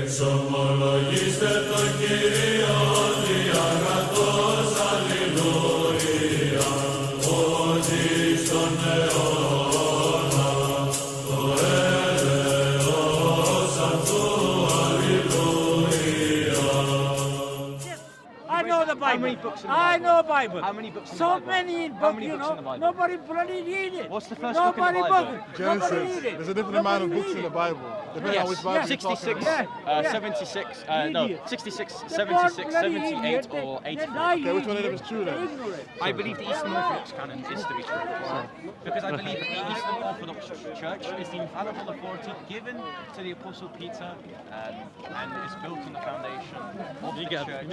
Εξομολογήστε το Κύριο διαγραφός, αλληλούια, ότι στον αιώνα το έλεος αυτού, αλληλούια. I know the Bible. How many books in the I Bible? know Bible. How many books in the So Bible? many How books, many you books in know. the Bible? Nobody bloody read it. What's the first book in the Nobody Bible? Nobody Genesis. read it. There's a different amount of Nobody books read in the it. Bible, depending on which Bible you're talking 66, about. 76, no, 66, They're 76, born bloody 78, idiot. or They 84. die Okay, which one of them is true then? ignorant. I believe the Eastern Orthodox canon is to be true. Because I believe the Eastern Orthodox Church is the infallible authority given to the Apostle Peter and is built on the foundation of the church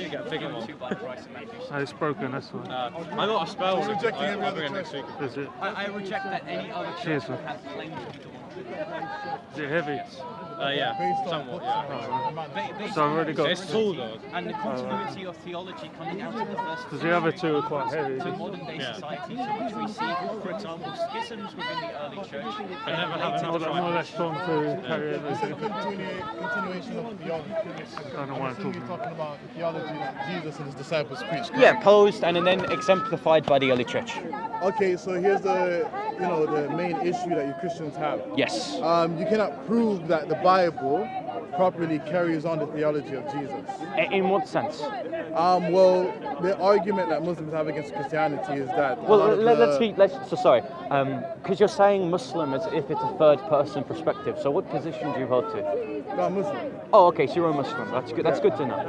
given to by Christ and Matthew. Oh, it's broken, that's why. I got a spell. He's rejecting every I'll other bring it next church. week. Is it? I reject that any other Cheers, church man. has claimed to be the one true. Is it heavy? Yeah, Based on somewhat, books yeah. Based So I've on already got- It's tall though. and the continuity of theology coming out of the first Because the other two are quite heavy. to modern day Yeah. society, to which we see, for example, schisms within the early church. I never have enough More or less strong to carry It's a everything. continuation of theology. I don't want to talk You're talking about theology that Jesus and his disciples preached. Yeah, posed and then exemplified by the early church. Okay, so here's the main issue that you Christians have. Yes. You cannot prove that the Bible properly carries on the theology of Jesus. In what sense? Well, the argument that Muslims have against Christianity is that. a Well, lot of sorry, because you're saying Muslim as if it's a third person perspective. So what position do you hold to? No, I'm Muslim. Oh, okay, so you're a Muslim. That's good. That's good to know.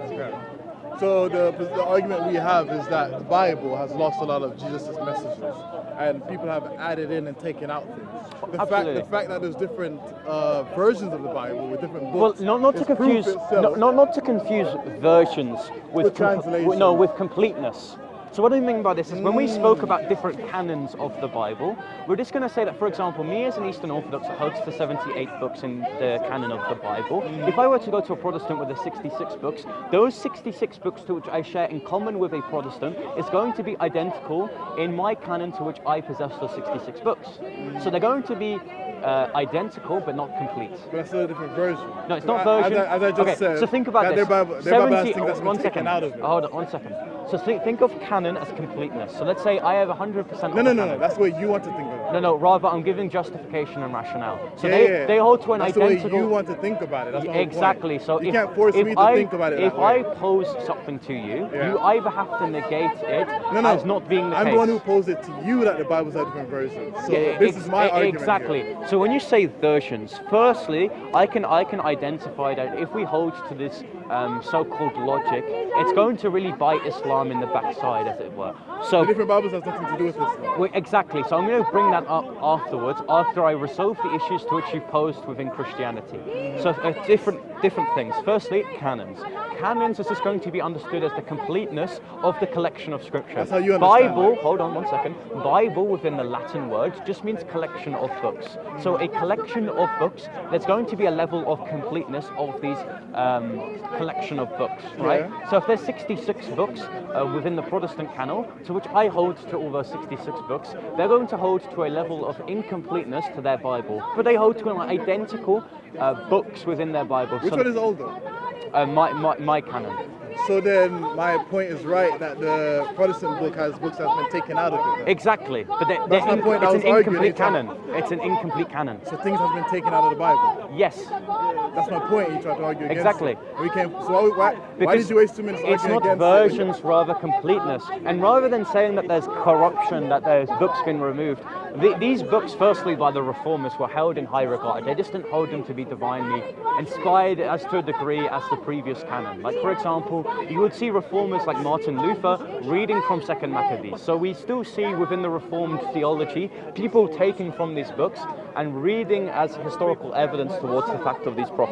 So the argument we have is that the Bible has lost a lot of Jesus' messages, and people have added in and taken out things. Absolutely. The fact that there's different versions of the Bible with different Well, books. not to is proof confuse, itself. not to confuse versions with With translation. no, with completeness. So what I mean by this is when we spoke about different canons of the Bible, we're just going to say that, for example, me as an Eastern Orthodox that holds the 78 books in the canon of the Bible, if I were to go to a Protestant with the 66 books, those 66 books to which I share in common with a Protestant is going to be identical in my canon to which I possess those 66 books. So they're going to be identical but not complete. But that's still a different version. No, it's not version. As I just okay, said, so think about that this. their Bible has things that's been one taken second. out of it. Hold on, 1 second. So think of canon as completeness. So let's say I have 100% No, that's what you want to think of it. No, rather I'm giving justification and rationale. So Yeah. they hold to an That's identical... the way you want to think about it. That's my whole Exactly. point. So you if, can't force if me to I, think about it If that way. I pose something to you, Yeah. you either have to negate it No, as not being the I'm case. the one who posed it to you that the Bible's a different version. So this is my argument. Exactly. Here. So when you say versions, firstly, I can identify that if we hold to this so-called logic, it's going to really bite Islam in the backside, as it were. So The different Bibles has nothing to do with this. exactly. So I'm going to bring that up afterwards, after I resolve the issues to which you posed within Christianity. So different things. Firstly, canons. Canons is just going to be understood as the completeness of the collection of scripture. That's how you understand Bible, it. hold on 1 second. Bible within the Latin word just means collection of books. So a collection of books, there's going to be a level of completeness of these collection of books, right? Yeah. So if there's 66 books within the Protestant canon, to which I hold to all those 66 books, they're going to hold to a level of incompleteness to their Bible. But they hold to identical books within their Bible. Which So, one is older? my canon. So then my point is right that the Protestant book has books that's been taken out of it. Then. Exactly, but That's my point. I it's was an arguing incomplete anytime. canon. It's an incomplete canon. So things have been taken out of the Bible. Yes, That's my point. You tried to argue against Exactly. it. We can't. So why because did you waste 2 minutes it's arguing not against versions, rather completeness. And rather than saying that there's corruption, that there's books been removed, these books, firstly by the Reformers, were held in high regard. They just didn't hold them to be divinely inspired as to a degree as the previous canon. Like, for example, you would see Reformers like Martin Luther reading from Second Maccabees. So we still see within the Reformed theology people taking from these books and reading as historical evidence towards the fact of these prophets.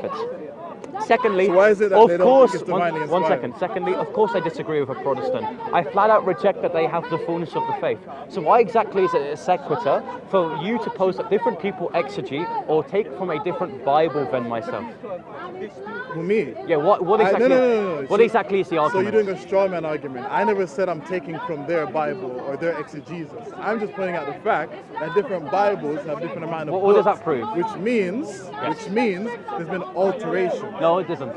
Secondly, So why is it that of they don't course, think it's divinely one inspired? second. Secondly, of course I disagree with a Protestant. I flat out reject that they have the fullness of the faith. So why exactly is it a sequitur for you to pose that different people exegete or take from a different Bible than myself? Who, me? Yeah, what exactly? No. What So- exactly is the So argument? you're doing a straw man argument. I never said I'm taking from their Bible or their exegesis. I'm just pointing out the fact that different Bibles have different amount of What does books, that prove? Which means there's been alteration. No, it doesn't.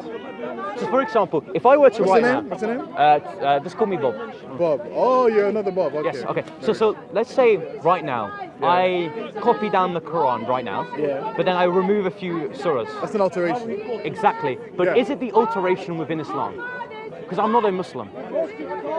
So, for example, if I were to What's write your now, name? What's your name? just call me Bob. Bob. Oh, you're another Bob. Okay. Yes. Okay. So let's say right now I copy down the Quran right now. Yeah. But then I remove a few surahs. That's an alteration. Exactly. But Yeah. is it the alteration within Islam? Because I'm not a Muslim.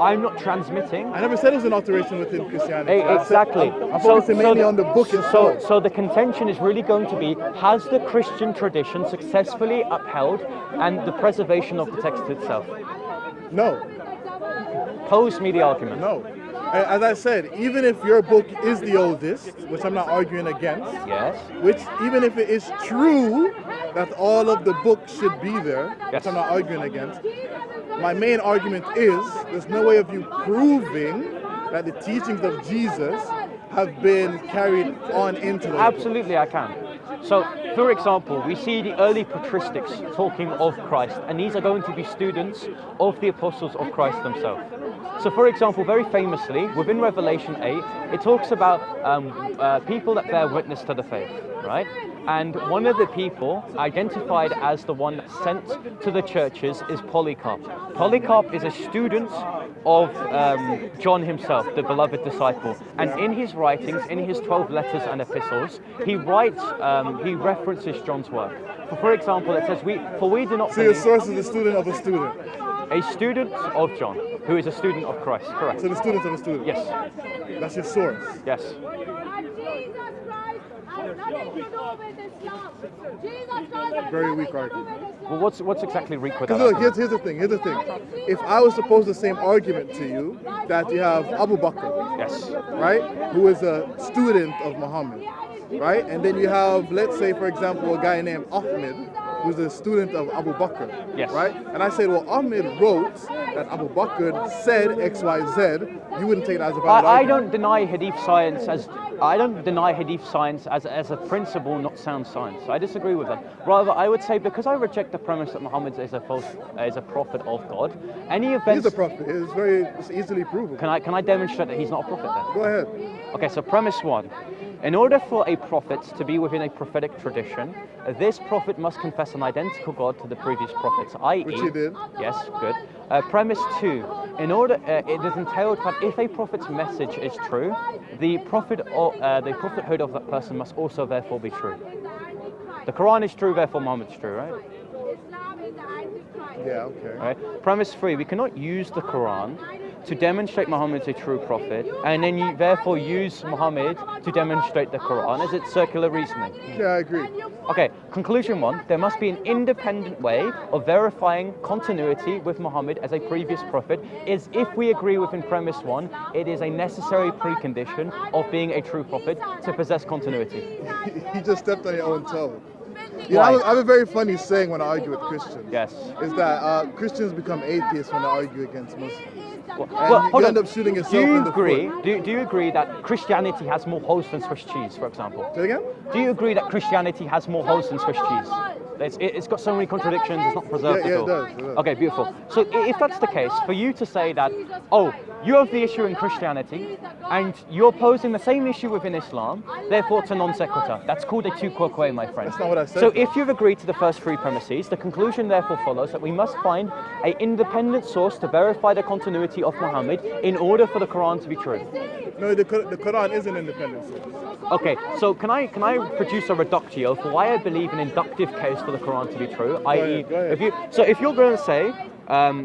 I'm not transmitting. I never said it was an alteration within Christianity. Exactly. I'm focusing mainly on the book itself. So the contention is really going to be, has the Christian tradition successfully upheld and the preservation of the text itself? No. Pose me the argument. No. As I said, even if your book is the oldest, which I'm not arguing against, Yes. which even if it is true that all of the books should be there, Yes. which I'm not arguing against, my main argument is there's no way of you proving that the teachings of Jesus have been carried on into the Absolutely, I can. So, for example, we see the early patristics talking of Christ, and these are going to be students of the apostles of Christ themselves. So, for example, very famously, within Revelation 8, it talks about people that bear witness to the faith, right? And one of the people identified as the one sent to the churches is Polycarp. Polycarp is a student of John himself, the beloved disciple. And in his writings, in his 12 letters and epistles, he references John's work. For example, it says, we do not So your believe source is a student of a student. a student of John, who is a student of Christ, correct? So the student of a student. Yes, That's your source. yes. Very weak argument. Well, what's exactly Greek with Because that? look, here's the thing. If I was to pose the same argument to you, that you have Abu Bakr, Yes. right, who is a student of Muhammad, right, and then you have, let's say, for example, a guy named Ahmed, who's a student of Abu Bakr, Yes. right, and I said, well, Ahmed wrote that Abu Bakr said X, Y, Z, you wouldn't take that as a valid I argument. don't deny Hadith science as a principle, not sound science. I disagree with that. Rather, I would say because I reject the premise that Muhammad is a prophet of God. Any events. He's a prophet. It's easily provable. Can I demonstrate that he's not a prophet then? Go ahead. Okay, so premise one. In order for a prophet to be within a prophetic tradition, this prophet must confess an identical God to the previous prophets, i.e. Which he did. Yes, good. Premise two. In order, it is entailed that if a prophet's message is true, the prophethood of that person must also therefore be true. The Quran is true, therefore Muhammad is true, right? Yeah, okay. Right. Premise three. We cannot use the Quran to demonstrate Muhammad is a true prophet, and then you therefore use Muhammad to demonstrate the Quran. Is it circular reasoning? Yeah, I agree. Okay, conclusion one, there must be an independent way of verifying continuity with Muhammad as a previous prophet. Is if we agree within premise one, it is a necessary precondition of being a true prophet to possess continuity. You just stepped on your own toe. Why? I have a very funny saying when I argue with Christians. Yes. Is that Christians become atheists when they argue against Muslims. Well, And hold you on. end up shooting yourself Do you in the agree? foot. Do you agree that Christianity has more holes than Swiss cheese, for example? Say it again? Do you agree that Christianity has more holes than Swiss cheese? It's got so many contradictions, it's not preserved Yeah, at it all. does, it does. Okay, beautiful. So if that's the case, for you to say that, oh, you have the issue in Christianity, and you're posing the same issue within Islam, therefore it's a non sequitur. That's called a tu quoque, my friend. That's not what I said. So if you've agreed to the first three premises, the conclusion therefore follows that we must find an independent source to verify the continuity of Muhammad in order for the Quran to be true. No, the Quran is an independent source. Okay, so can I produce a reductio for why I believe an inductive case for the Quran to be true? I.e., go ahead. if you're going to say,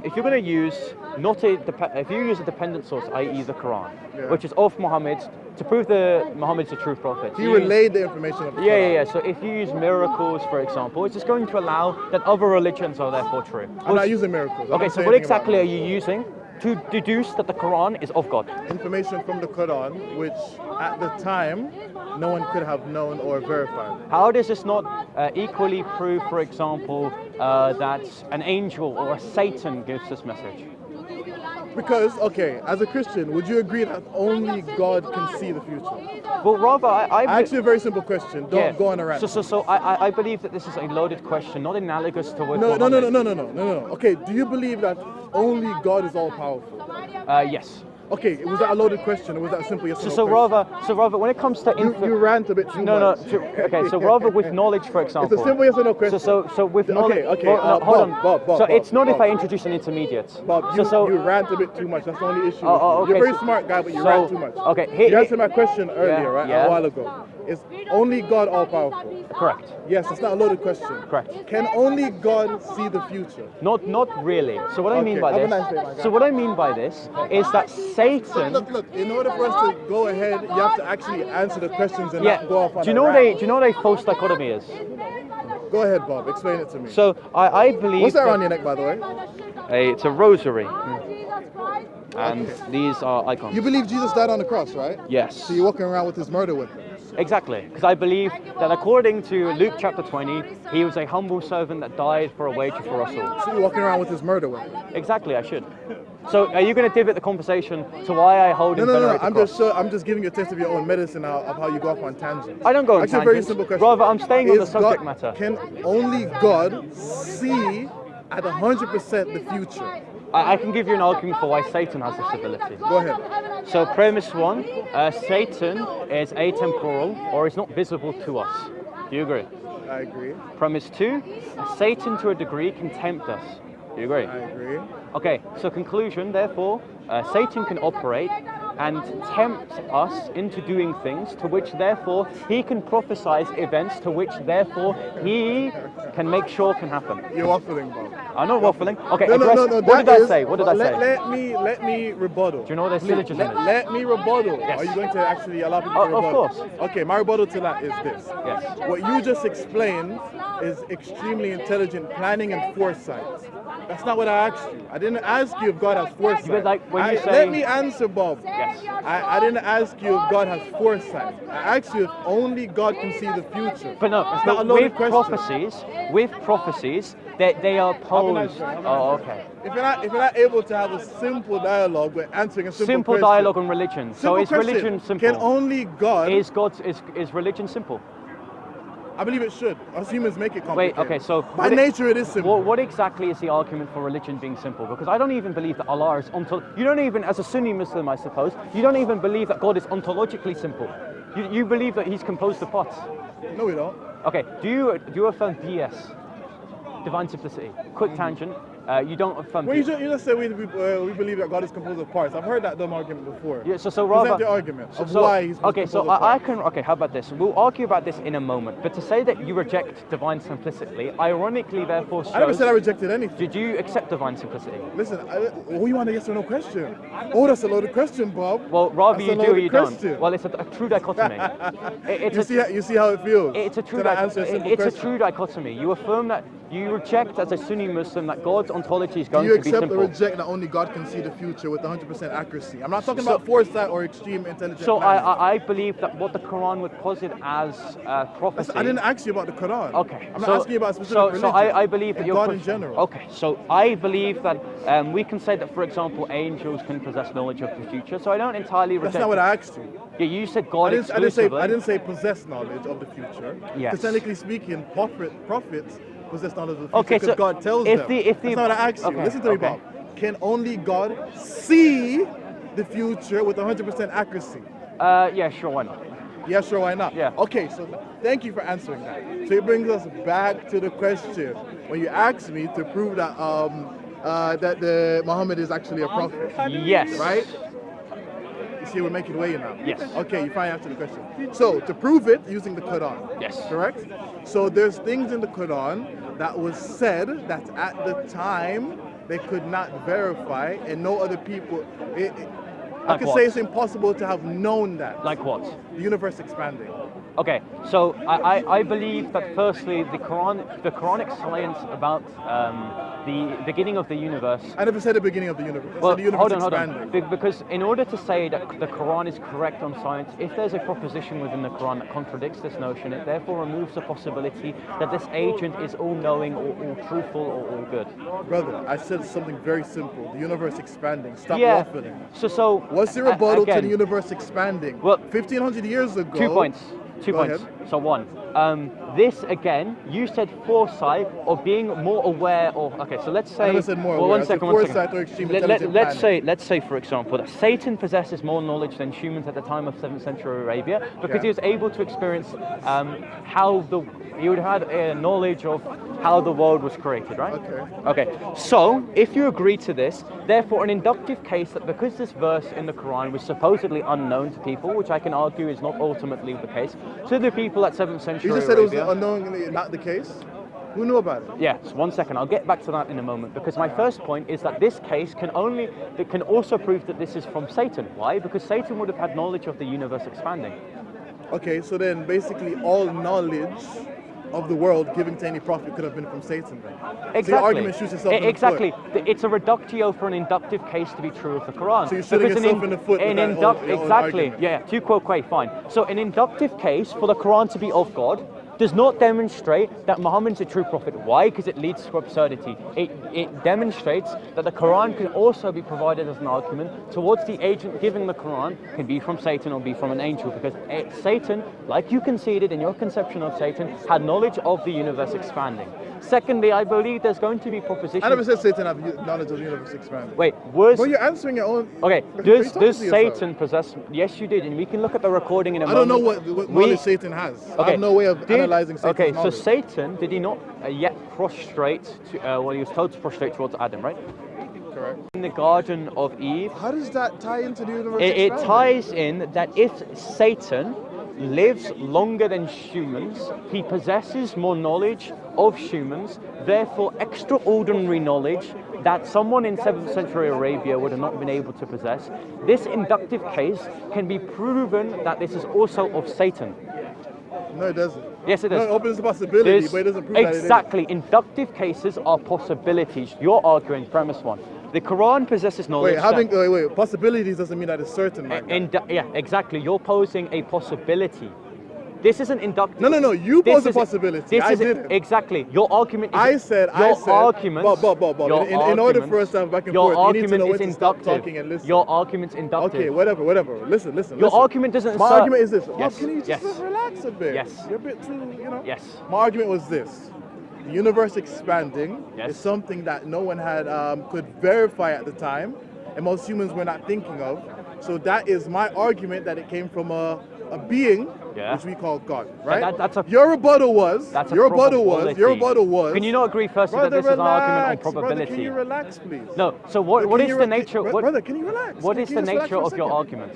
if you're going to use if you use a dependent source, i.e., the Quran, Yeah. which is of Muhammad, to prove that Muhammad's a true prophet. He you use- relayed the information of the Quran. Yeah. So if you use miracles, for example, it's just going to allow that other religions are therefore true. I'm not using miracles. I Okay, don't so say what anything about exactly are you using to deduce that the Quran is of God? information from the Quran, which at the time no one could have known or verified. How does this not equally prove, for example, that an angel or a Satan gives this message? Because, okay, as a Christian, would you agree that only God can see the future? Well, rather, I Actually, a very simple question. Don't go on a rant. So I believe that this is a loaded question, not analogous to what No. Muhammad. Okay, do you believe that only God is all powerful? Yes. Okay, was that a loaded question or was that a simple yes or no So question? rather, when it comes to You rant a bit too much. Okay, so rather with knowledge, for example. It's a simple yes or no question. So with knowledge. Okay, well, no, hold Bob, on. Bob, so Bob, it's not if I Bob. introduce an intermediate. Bob, you rant a bit too much. That's the only issue. Okay, You're a very so- smart guy, but you so- rant too much. okay, You answered my question earlier, right? yeah. A while ago. Is only God all powerful? Correct. Yes, it's not a loaded question. Correct. Can only God see the future? Not really. So what I mean Okay, by have a this. nice day, my guy. So what I mean by this is that Satan. Look. In order for us to go ahead, you have to actually answer the questions and Yeah. not go off on Do you a know rant. what a false dichotomy is? Go ahead, Bob. Explain it to me. So I believe. What's that around your neck, by the way? It's a rosary, and these are icons. You believe Jesus died on the cross, right? Yes. So you're walking around with his murder weapon. Exactly, because I believe that according to Luke chapter 20, he was a humble servant that died for a wager for us all. So you're walking around with his murder weapon. Exactly, I should. So are you going to divot the conversation to why I hold and No. venerate the cross? I'm just giving you a taste of your own medicine of how you go off on tangents. I don't go on Actually, a very tangents. simple question. Rather, I'm staying on the Is subject God- matter. Can only God see at 100% the future? I can give you an argument for why Satan has this ability. Go ahead. So premise one, Satan is atemporal or is not visible to us. Do you agree? I agree. Premise two, Satan to a degree can tempt us. Do you agree? I agree. Okay, so conclusion, therefore, Satan can operate and tempt us into doing things to which, therefore, he can prophesize events to which, therefore, he can make sure can happen. You're waffling, Bob. I'm not waffling. Okay, No. what did I say? What did I say? Let me rebuttal. Do you know what their syllogism is? Let me rebuttal. Yes. Are you going to actually allow people to Of rebuttal? course. Okay, my rebuttal to that is this. Yes. What you just explained is extremely intelligent planning and foresight. That's not what I asked you. I didn't ask you if God has foresight. But like when you say- Let me answer, Bob. Yes. I didn't ask you if God has foresight. I asked you if only God can see the future. But no, That's but not a loaded with question. prophecies, they are posed. Oh, okay. If you're not able to have a simple dialogue with answering a simple question, Dialogue on religion. So simple is question. religion simple? Can only God? Is religion simple? I believe it should. Us humans make it Wait, complicated. okay, so by nature it is simple. What exactly is the argument for religion being simple? Because I don't even believe that Allah is you don't even, as a Sunni Muslim, I suppose, you don't even believe that God is ontologically simple. You believe that He's composed of parts. No, we don't. Okay, do you affirm DS, divine simplicity? Quick tangent. You don't affirm. Well, you just said we believe that God is composed of parts. I've heard that dumb argument before. Yeah, so rather present the argument of why he's okay. So composed of I parts. can okay. How about this? We'll argue about this in a moment. But to say that you reject divine simplicity, ironically, therefore shows. I never said I rejected anything. Did you accept divine simplicity? Listen, you want a yes or no question? Oh, that's a loaded question, Bob. Well, rather That's you a do or loaded you question. don't. Well, it's a true dichotomy. You see how it feels. It's a true to not answer a simple it's a question. true dichotomy. You affirm that you reject as a Sunni Muslim that God's ontology is Do going you to be accept or simple. reject that only God can see the future with 100% accuracy? I'm not talking about foresight or extreme intelligence. So I believe that what the Quran would posit as prophecy. I didn't ask you about the Quran. Okay. I'm not asking you about a specific religion. So I believe that and you're God in general. Okay. So I believe that we can say that, for example, angels can possess knowledge of the future. So I don't entirely reject. That's not what I asked you. Yeah, you said God I exclusively. didn't say possess knowledge of the future. Yes. Because technically speaking, prophets possess knowledge of the future Okay, because so God tells if them. the- if the- That's not what I asked you. okay, Listen to me, okay. Bob. Can only God see the future with 100% accuracy? Yeah, sure, why not? Yeah, sure, why not? Yeah. Okay, so thank you for answering that. So it brings us back to the question when you asked me to prove that that Muhammad is actually a prophet, Yes. right? You see, we're making way now. Yes. Okay, you finally answered the question. So to prove it using the Quran. Yes. Correct. So there's things in the Quran that was said that at the time they could not verify, and no other people. I Like could what? say it's impossible to have known that. Like what? The universe expanding. Okay, so I believe that firstly the Quranic science about the beginning of the universe. I never said the beginning of the universe. I Well, said the universe hold expanding. on. Because in order to say that the Quran is correct on science, if there's a proposition within the Quran that contradicts this notion, it therefore removes the possibility that this agent is all-knowing or all truthful or all good. Brother, I said something very simple. The universe expanding. Stop Yeah. waffling. So What's the rebuttal to again, the universe expanding? Well, 1,500 years ago. 2 points. 2 Go points. ahead. So one. This again, you said foresight or being more aware of. Okay, so let's say. I never said more well, aware. I one said second, one second. foresight or extreme intelligent Let's say, for example, that Satan possesses more knowledge than humans at the time of 7th century Arabia because he was able to experience he would have had a knowledge of how the world was created, right? Okay. So, if you agree to this, therefore, an inductive case that because this verse in the Quran was supposedly unknown to people, which I can argue is not ultimately the case, to the people at 7th century You just said it was Arabia, unknowingly not the case? Who knew about it? Yes, one second. I'll get back to that in a moment because my first point is that this case can also prove that this is from Satan. Why? Because Satan would have had knowledge of the universe expanding. Okay, so then basically all knowledge of the world given to any prophet could have been from Satan then. Exactly. So your argument shoots yourself in the exactly. foot. It's a reductio for an inductive case to be true of the Quran. So you're shooting Because yourself in the foot with that your own exactly. argument. Yeah. Tu quoque, fine. So an inductive case for the Quran to be of God does not demonstrate that Muhammad's a true prophet. Why? Because it leads to absurdity. It demonstrates that the Quran can also be provided as an argument towards the agent giving the Quran can be from Satan or be from an angel, because Satan, like you conceded in your conception of Satan, had knowledge of the universe expanding. Secondly, I believe there's going to be propositions. I never said Satan had knowledge of the universe expanding. Wait, was... But you're answering your own... Okay, does Satan possess... Yes, you did, and we can look at the recording in a moment. I don't know what knowledge Satan has. I have no way of analysing Satan's knowledge. knowledge. So Satan, did he not yet prostrate, he was told to prostrate towards Adam, right? Correct. In the Garden of Eve. How does that tie into the universe It expanding? ties in that if Satan lives longer than humans, he possesses more knowledge of humans, therefore extraordinary knowledge that someone in 7th century Arabia would have not been able to possess. This inductive case can be proven that this is also of Satan. No, it doesn't. Yes, it does. No, it opens the possibility, but it doesn't prove that it is. Exactly. Inductive cases are possibilities. You're arguing premise one. The Quran possesses knowledge. Wait. Possibilities doesn't mean that it's certain. Yeah, exactly. You're posing a possibility. This is an inductive. No. You posed a possibility. I didn't. Exactly. Your argument is. I said. Argument. In order for us to have back and forth, you need to know when to stop talking and listen. Your argument's inductive. Okay, whatever. Listen. Your argument doesn't. My argument is this. Yes. Can you just relax a bit? Yes. You're a bit too, Yes. My argument was this. The universe expanding Yes. is something that no one had could verify at the time, and most humans were not thinking of. So that is my argument that it came from a being, which we call God, right? Your rebuttal was. Your rebuttal was. Can you not agree first that this is an argument on probability? Brother, can you relax, please? No. So what is the nature? Brother, can you relax? What is the nature of your argument?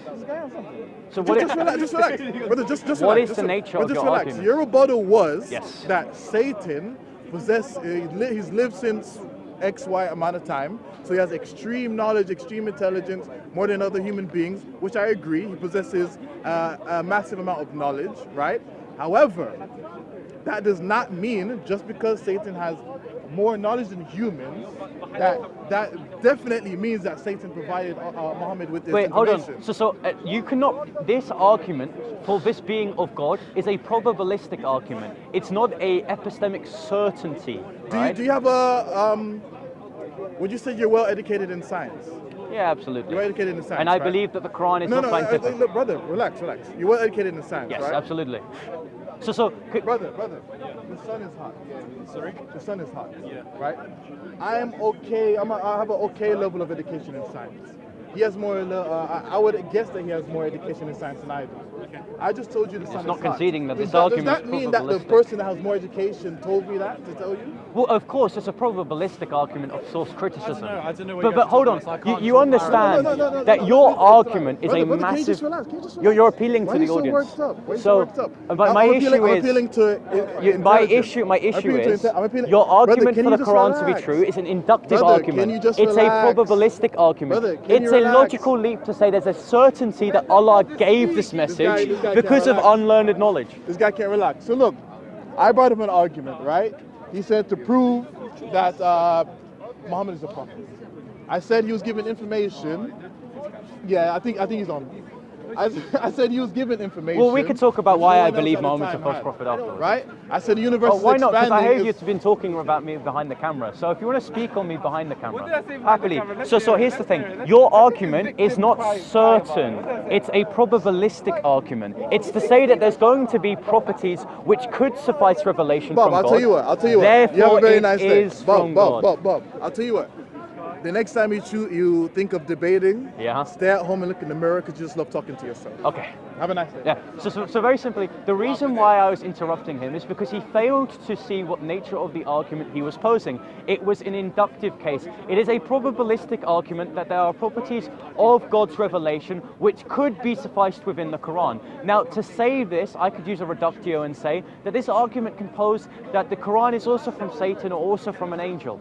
So just relax. Brother, just relax. What is the nature of your argument? Your rebuttal was that Satan he's lived since X, Y amount of time, so he has extreme knowledge, extreme intelligence, more than other human beings, which I agree, he possesses a massive amount of knowledge, right? However, that does not mean just because Satan has more knowledge than humans, that definitely means that Satan provided Muhammad with this information. Hold on. So you cannot. This argument for this being of God is a probabilistic argument. It's not a epistemic certainty. Do you have a? Would you say you're well educated in science? Yeah, absolutely. You're well educated in science, and I believe that the Quran is not scientific. Look, brother, relax. You're well educated in science, yes, right? Yes, absolutely. Brother, the sun is hot. Sorry? The sun is hot. Yeah. Right? I am okay. I have an okay level of education in science. He has more. I would guess that he has more education in science than I do. Okay. I just told you the sun is hot. It's not conceding that this argument is Does that mean that the person that has more education told me that to tell you? Well, of course, it's a probabilistic argument of source criticism. I don't know. But hold on, you understand that your argument is a massive. Can you just relax? You're appealing to the audience. Why are you so worked up? But my issue is. Appealing to my issue is your argument for the Quran to be true is an inductive argument. It's a probabilistic argument. It's a logical leap to say there's a certainty that Allah gave this message because of unlearned knowledge. This guy can't relax. So look, I brought him an argument, right? He said to prove that Muhammad is a prophet. I said he was given information. Yeah, I think he's on. I said he was given information. Well, we could talk about which why no I one else believe at the Muhammad's a time false had, prophet afterwards. Right? I said the universe Oh, why is not? Because I expanding. heard you've been talking about me behind the camera. So if you want to speak on me behind the camera, did I say behind the happily. camera? Let's So hear it, here's the let's thing. hear it. Your argument is not certain. It's a probabilistic argument. It's to say that there's going to be properties which could suffice revelation Bob, from I'll God. tell you what. You have Therefore, a very it nice day. is from God. Bob. I'll tell you what. The next time you think of debating, Yeah. stay at home and look in the mirror because you just love talking to yourself. Okay. Have a nice day. Yeah, so very simply, the reason why I was interrupting him is because he failed to see what nature of the argument he was posing. It was an inductive case. It is a probabilistic argument that there are properties of God's revelation which could be sufficed within the Quran. Now, to say this, I could use a reductio and say that this argument can pose that the Quran is also from Satan or also from an angel.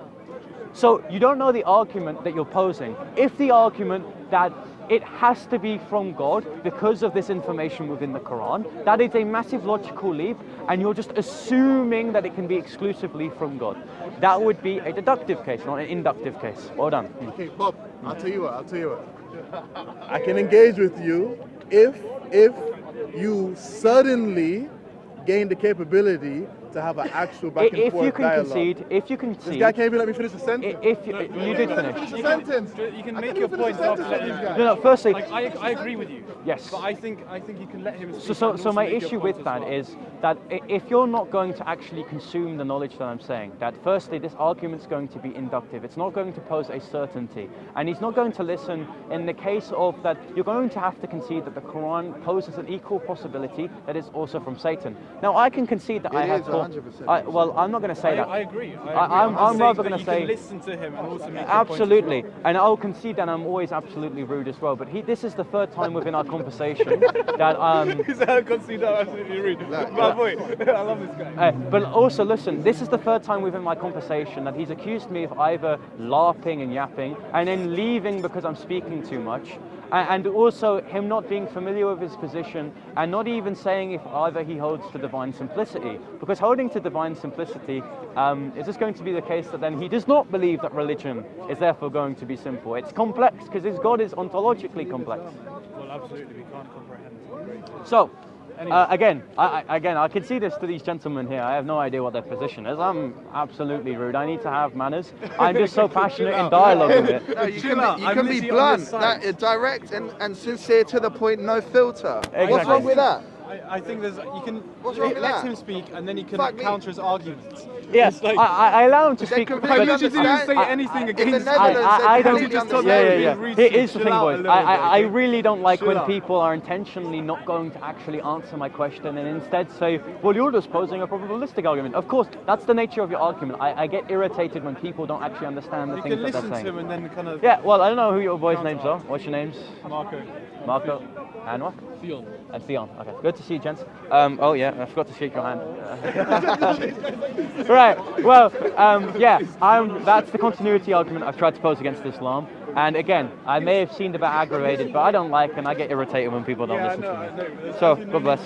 So you don't know the argument that you're posing. If the argument that it has to be from God because of this information within the Quran, that is a massive logical leap, and you're just assuming that it can be exclusively from God. That would be a deductive case, not an inductive case. Well done. Okay, Bob, I'll tell you what. I can engage with you if you suddenly gain the capability to have an actual back and forth dialogue. If you concede, This guy can't even let me finish a sentence. if you did finish. A sentence. You can I make can't your even point finish a after sentence letting with him these go. guys. No, firstly, Like, I agree with you. Yes. But I think you can let him speak. So and also my make your issue point with as that well. is that if you're not going to actually consume the knowledge that I'm saying, that firstly this argument's going to be inductive, it's not going to pose a certainty, and he's not going to listen in the case of that you're going to have to concede that the Quran poses an equal possibility that it's also from Satan. Now I can concede that I have is 100%. well, I'm not going to say that. I agree. I'm just saying rather that gonna you say- can listen to him and also make your Absolutely, point as and I'll concede that I'm always absolutely rude as well. But this is the third time within our conversation that well. He's considered absolutely rude. My boy, I love this guy. But also, listen, this is the third time within my conversation that he's accused me of either LARPing and yapping and then leaving because I'm speaking too much, and also him not being familiar with his position and not even saying if either he holds to divine simplicity. Because holding to divine simplicity, is this going to be the case that then he does not believe that religion is therefore going to be simple? It's complex because his God is ontologically complex. Well, absolutely, we can't comprehend. So, again, I can see this to these gentlemen here. I have no idea what their position is. I'm absolutely rude. I need to have manners. I'm just so passionate in dialogue with it. No, you Chill can out. be, you I'm can be literally on your blunt, side. direct and sincere to the point, no filter. What's Exactly. wrong with that? I think you can What's wrong with let that? him speak and then you can Fuck me. counter his arguments. Yes, It's like- I allow him to They speak. completely I literally didn't understand. say anything In against the him. Netherlands, I they don't. completely just told understand. me Yeah. being rude Here to is the chill thing, out boys. a little bit, I okay? really don't like Chill when out. people are intentionally not going to actually answer my question and instead say, well, you're just posing a probabilistic argument. Of course, that's the nature of your argument. I get irritated when people don't actually understand the You things can that they're listen to saying. him and then kind of Yeah, well, I don't know who your boys' names are. What's your names? Marco. Marco and what? Theon. And Theon. Okay, good to see you, gents. Oh yeah, I forgot to shake your hand. Right. Well, that's the continuity argument I've tried to pose against Islam. And again, I may have seemed a bit aggravated, but I don't like and I get irritated when people don't listen to me. So, God bless.